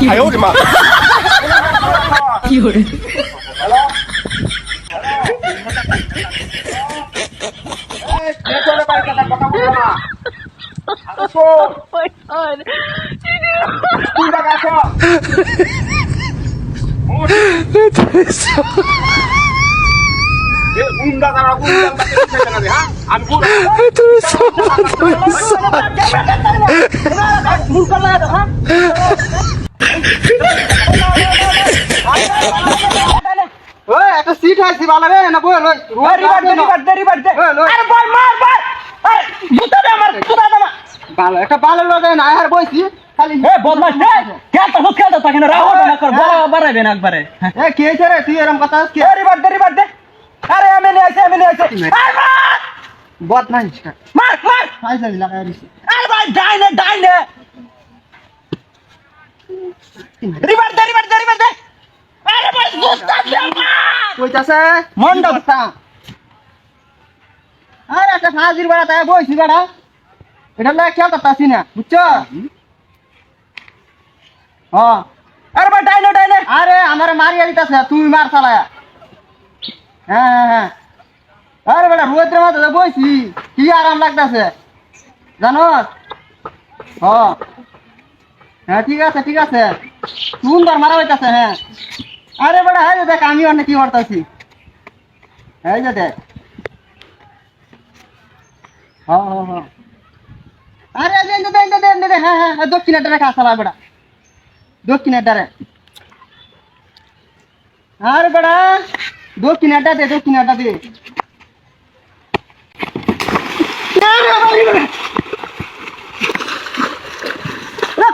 哎呦我的妈！ 有人， পেছনে বাড়ি কথা কথা বলো না। আসো, my god, তুই টাকা আসো। এ গুন্ডা তারা গুন্ডা তাকে দিতে না হ্যাঁ আমি গুন্ডা ভুল করলা হ্যাঁ ওই একটা সিট আছে ভালো রে না বল ওই রিবার্ট দে আরে বল মার মার আরে জুতা দে আমার জুতা দে ভালো একটা ভালো লাগে না আর বইছি খালি এ বদমাশ রে কে তো হুক খেলতে থাকে না রাহো না কর বড় বাড়াবে না একবারে এ কে রে তুই এরকম কথা কে রিবার্ট দে আরে আমি নিয়ে আইছি আরে মার বদমাইশ কা মার পয়সা লাগাই দিছি আরে ভাই ডাইনে রিবার্ট দে আরে ভাই জুতা দে আমার কইতাছে মন্ডা কথা আরে একটা হাজির বাড়া তাই বইছি বাড়া এটা লাগে খেলতে পারছি না বুঝছো হ্যাঁ আরে ভাই ডাইনে আরে আমার মারিয়া দিতেছে তুই মার চালায়া হ্যাঁ আরে বেটা রোদ্রের মাঝে বইছি কি আরাম লাগতেছে জানো হ্যাঁ ঠিক আছে সুন্দর মারা হইতাছে হ্যাঁ আরে বেটা হ্যাঁ দেখ আমি অনেক কি করতেছি হ্যাঁ যে দেখ হ্যাঁ আরে দে হ্যাঁ দক্ষিণের ডারে খা চালা বেটা দক্ষিণের ডারে আরে বেটা দক্ষিণেরটা দে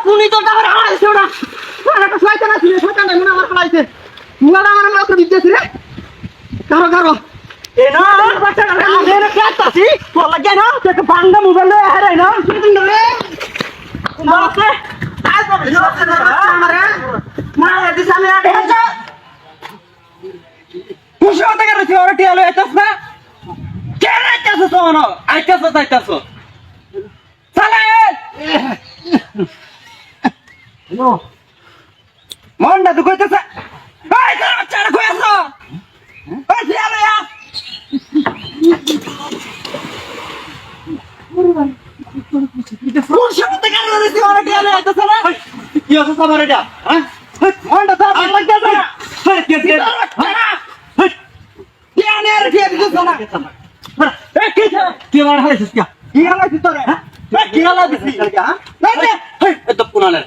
তুমি তো টাকা হারাইছে ওরা একটা শয়তান আছে শয়তান মনে আমার ফলাইছে মুলাটা আমার মাত্র দিতেছি রে কারো এ না বাচ্চাটা আমি এনে কাটতাছি তোর লাগে না তুই একটা বাংলা মোবাইল লয়ে হারাই না রে মারতে আই বাবা আমারে মার দিছ আমি আগে যা খুশি হতে গেছে ওরা টিয়ালো এতস না কেন আইতাছ তোমরা আইতাছ সালা মন্ডা তো কইতাছে এই তোর বাচ্চাটা কইছ ওই টিয়ালো ইয়া খুশি হতে গেছে ওরা টিয়ালো এতস না কি হচ্ছে তোমার এটা হ্যাঁ মন্ডা তো আর লাগতাছে হ্যাঁ কে কি মার হালাইছিস কি হালাইছিস তোরে কি হালাই দিছিস হ্যাঁ এই তো পুনালে